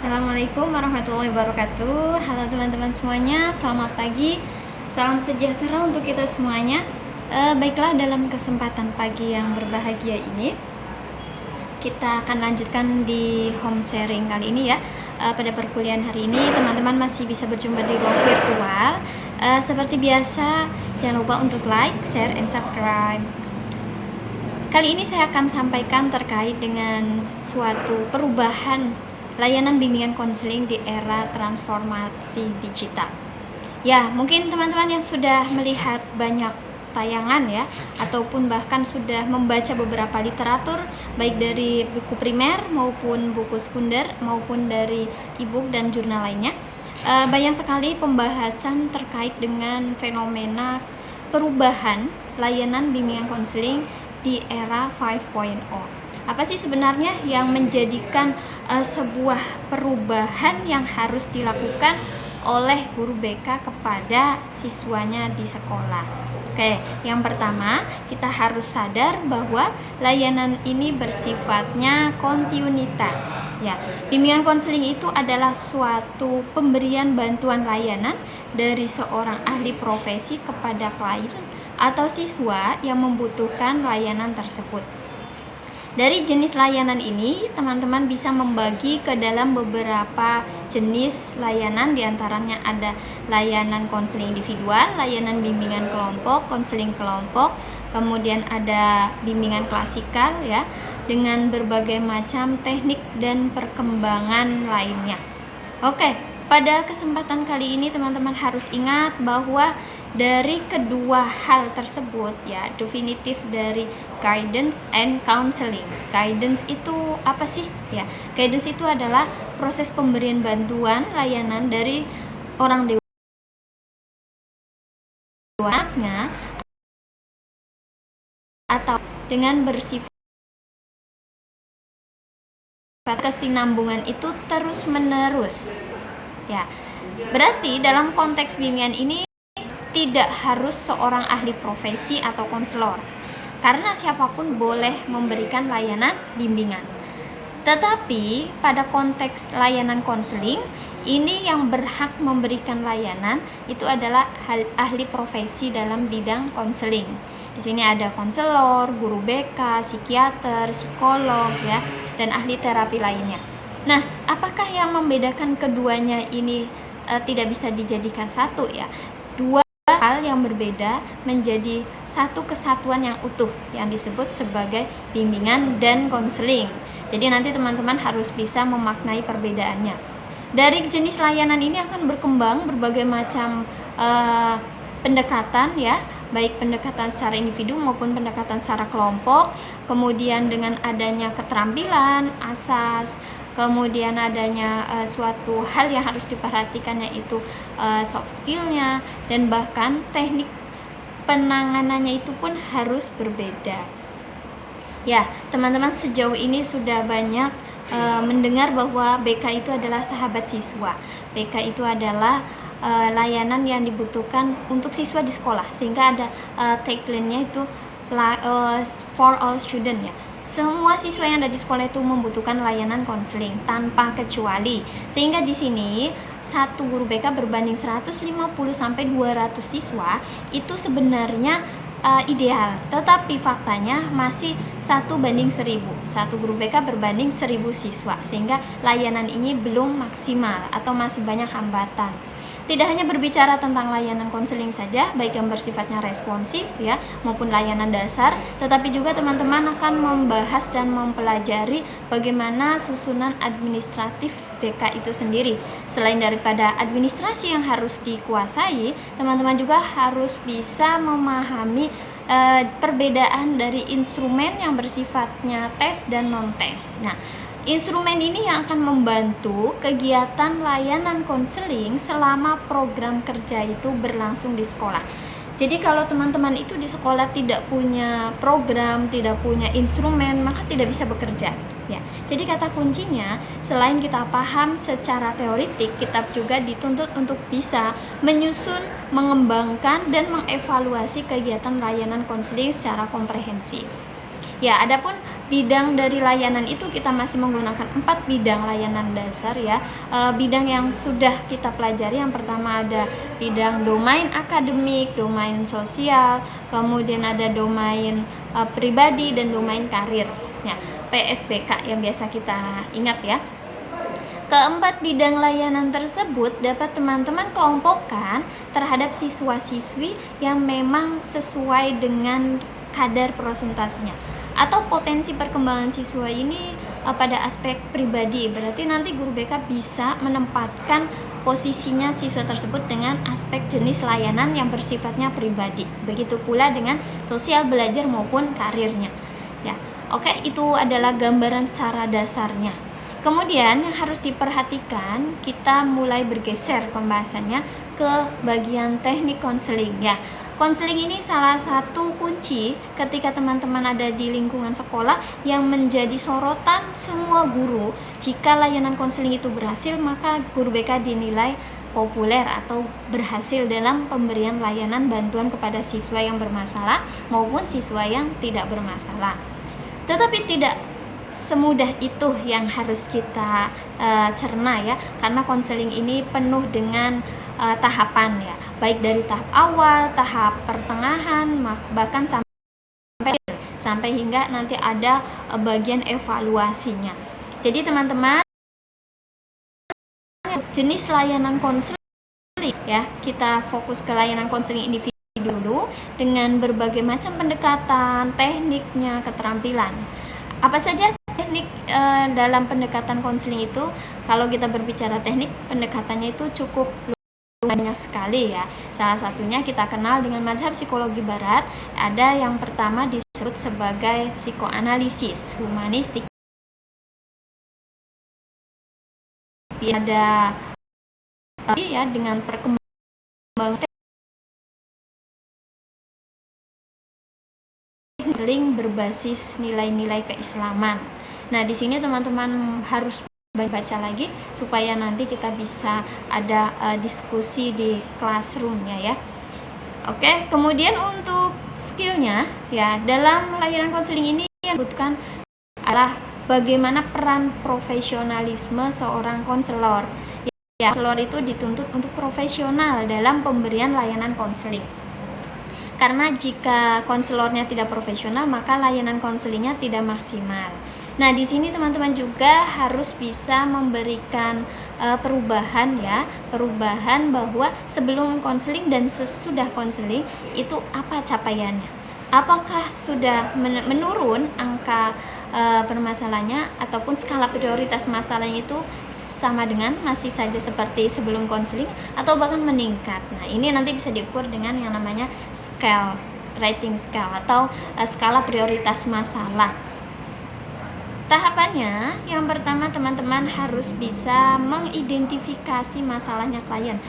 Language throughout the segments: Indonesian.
Assalamualaikum warahmatullahi wabarakatuh. Halo teman-teman semuanya, selamat pagi. Salam sejahtera untuk kita semuanya. Baiklah, dalam kesempatan pagi yang berbahagia ini kita akan lanjutkan di home sharing kali ini ya. Pada perkuliahan hari ini teman-teman masih bisa berjumpa di ruang virtual. Seperti biasa, jangan lupa untuk like, share, and subscribe. Kali ini saya akan sampaikan terkait dengan suatu perubahan layanan bimbingan konseling di era transformasi digital. Ya, mungkin teman-teman yang sudah melihat banyak tayangan ya, ataupun bahkan sudah membaca beberapa literatur, baik dari buku primer maupun buku sekunder maupun dari e-book dan jurnal lainnya. Banyak sekali pembahasan terkait dengan fenomena perubahan layanan bimbingan konseling di era 5.0. Apa sih sebenarnya yang menjadikan sebuah perubahan yang harus dilakukan oleh guru BK kepada siswanya di sekolah? Oke, yang pertama kita harus sadar bahwa layanan ini bersifatnya kontinuitas. Ya, bimbingan konseling itu adalah suatu pemberian bantuan layanan dari seorang ahli profesi kepada klien atau siswa yang membutuhkan layanan tersebut. Dari jenis layanan ini, teman-teman bisa membagi ke dalam beberapa jenis layanan, diantaranya ada layanan konseling individual, layanan bimbingan kelompok, konseling kelompok, kemudian ada bimbingan klasikal ya, dengan berbagai macam teknik dan perkembangan lainnya. Oke, pada kesempatan kali ini teman-teman harus ingat bahwa dari kedua hal tersebut ya, definitif dari guidance and counseling. Guidance itu apa sih? Ya, guidance itu adalah proses pemberian bantuan layanan dari orang dewasa atau dengan bersifat kesinambungan itu terus-menerus. Ya, berarti dalam konteks bimbingan ini tidak harus seorang ahli profesi atau konselor, karena siapapun boleh memberikan layanan bimbingan. Tetapi pada konteks layanan konseling, ini yang berhak memberikan layanan itu adalah ahli profesi dalam bidang konseling. Di sini ada konselor, guru BK, psikiater, psikolog ya, dan ahli terapi lainnya. Nah, apakah yang membedakan keduanya ini tidak bisa dijadikan satu ya? Dua hal yang berbeda menjadi satu kesatuan yang utuh yang disebut sebagai bimbingan dan konseling. Jadi nanti teman-teman harus bisa memaknai perbedaannya. Dari jenis layanan ini akan berkembang berbagai macam pendekatan ya, baik pendekatan secara individu maupun pendekatan secara kelompok. Kemudian dengan adanya keterampilan, asas, kemudian adanya suatu hal yang harus diperhatikan yaitu soft skillnya, dan bahkan teknik penanganannya itu pun harus berbeda. Ya, teman-teman sejauh ini sudah banyak mendengar bahwa BK itu adalah sahabat siswa. BK itu adalah layanan yang dibutuhkan untuk siswa di sekolah, sehingga ada tagline-nya itu for all student ya. Semua siswa yang ada di sekolah itu membutuhkan layanan konseling tanpa kecuali. Sehingga di sini satu guru BK berbanding 150 sampai 200 siswa itu sebenarnya ideal. Tetapi faktanya masih 1:1000. Satu guru BK berbanding 1000 siswa. Sehingga layanan ini belum maksimal atau masih banyak hambatan. Tidak hanya berbicara tentang layanan konseling saja, baik yang bersifatnya responsif ya maupun layanan dasar, tetapi juga teman-teman akan membahas dan mempelajari bagaimana susunan administratif BK itu sendiri. Selain daripada administrasi yang harus dikuasai, teman-teman juga harus bisa memahami perbedaan dari instrumen yang bersifatnya tes dan non-tes. Nah, instrumen ini yang akan membantu kegiatan layanan konseling selama program kerja itu berlangsung di sekolah. Jadi kalau teman-teman itu di sekolah tidak punya program, tidak punya instrumen, maka tidak bisa bekerja. Ya, jadi kata kuncinya, selain kita paham secara teoritik, kita juga dituntut untuk bisa menyusun, mengembangkan, dan mengevaluasi kegiatan layanan konseling secara komprehensif. Ya, adapun bidang dari layanan itu kita masih menggunakan 4 bidang layanan dasar ya. Bidang yang sudah kita pelajari, yang pertama ada bidang domain akademik, domain sosial, kemudian ada domain pribadi dan domain karir. Ya, PSBK yang biasa kita ingat ya. Keempat bidang layanan tersebut dapat teman-teman kelompokkan terhadap siswa-siswi yang memang sesuai dengan kadar prosentasenya atau potensi perkembangan siswa ini pada aspek pribadi. Berarti nanti guru BK bisa menempatkan posisinya siswa tersebut dengan aspek jenis layanan yang bersifatnya pribadi. Begitu pula dengan sosial belajar maupun karirnya. Ya, oke, itu adalah gambaran secara dasarnya. Kemudian yang harus diperhatikan, kita mulai bergeser pembahasannya ke bagian teknik konseling ya. Konseling ini salah satu kunci ketika teman-teman ada di lingkungan sekolah yang menjadi sorotan semua guru. Jika layanan konseling itu berhasil, maka guru BK dinilai populer atau berhasil dalam pemberian layanan bantuan kepada siswa yang bermasalah maupun siswa yang tidak bermasalah. Tetapi tidak semudah itu yang harus kita cerna ya, karena konseling ini penuh dengan tahapan ya, baik dari tahap awal, tahap pertengahan, bahkan sampai hingga nanti ada bagian evaluasinya. Jadi teman-teman, jenis layanan konseling ya, kita fokus ke layanan konseling individu dulu dengan berbagai macam pendekatan, tekniknya, keterampilan. Apa saja teknik dalam pendekatan konseling itu? Kalau kita berbicara teknik, pendekatannya itu cukup banyak sekali ya. Salah satunya kita kenal dengan mazhab psikologi barat. Ada yang pertama disebut sebagai psikoanalisis humanistik. Ada ya dengan perkembangan konseling berbasis nilai-nilai keislaman. Nah, di sini teman-teman harus baca lagi supaya nanti kita bisa ada diskusi di classroomnya ya. Oke, kemudian untuk skillnya ya, dalam layanan konseling ini yang dibutuhkan adalah bagaimana peran profesionalisme seorang konselor. Ya, konselor itu dituntut untuk profesional dalam pemberian layanan konseling. Karena jika konselornya tidak profesional, maka layanan konselingnya tidak maksimal. Nah, di sini teman-teman juga harus bisa memberikan perubahan ya, perubahan bahwa sebelum konseling dan sesudah konseling itu apa capaiannya. Apakah sudah menurun angka permasalahannya ataupun skala prioritas masalahnya itu sama dengan masih saja seperti sebelum konseling atau bahkan meningkat. Nah, ini nanti bisa diukur dengan yang namanya scale, rating scale atau skala prioritas masalah. Tahapannya, yang pertama teman-teman harus bisa mengidentifikasi masalahnya klien.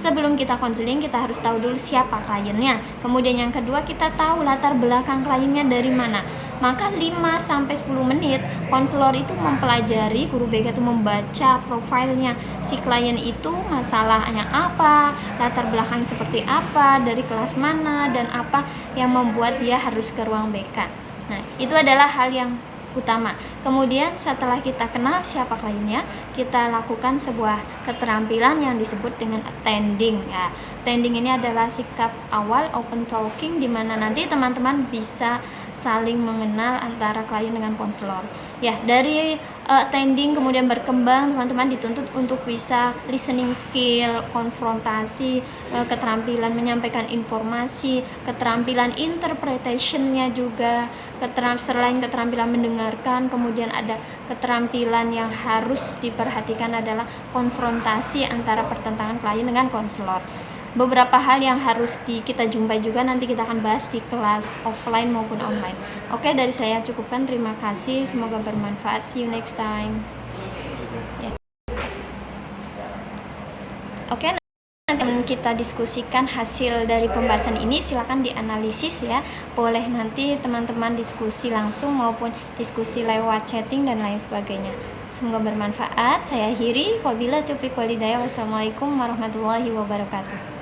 Sebelum kita konseling, kita harus tahu dulu siapa kliennya. Kemudian yang kedua, kita tahu latar belakang kliennya dari mana. Maka 5-10 menit konselor itu mempelajari, guru BK itu membaca profilnya si klien itu, masalahnya apa, latar belakang seperti apa, dari kelas mana, dan apa yang membuat dia harus ke ruang BK. Nah, itu adalah hal yang utama. Kemudian setelah kita kenal siapa kliennya, kita lakukan sebuah keterampilan yang disebut dengan attending ya. Attending ini adalah sikap awal open talking, di mana nanti teman-teman bisa saling mengenal antara klien dengan konselor. Ya, dari attending kemudian berkembang, teman-teman dituntut untuk bisa listening skill, konfrontasi, keterampilan menyampaikan informasi, keterampilan interpretationnya juga, selain keterampilan mendengarkan, kemudian ada keterampilan yang harus diperhatikan adalah konfrontasi antara pertentangan klien dengan konselor. Beberapa hal yang harus kita jumpai juga nanti kita akan bahas di kelas offline maupun online. Oke, dari saya cukupkan. Terima kasih, semoga bermanfaat. See you next time. Ya. Oke, nanti kita diskusikan hasil dari pembahasan ini. Silakan dianalisis ya. Boleh nanti teman-teman diskusi langsung maupun diskusi lewat chatting dan lain sebagainya. Semoga bermanfaat. Saya akhiri. Wabillahi taufiq wal hidayah. Wassalamualaikum warahmatullahi wabarakatuh.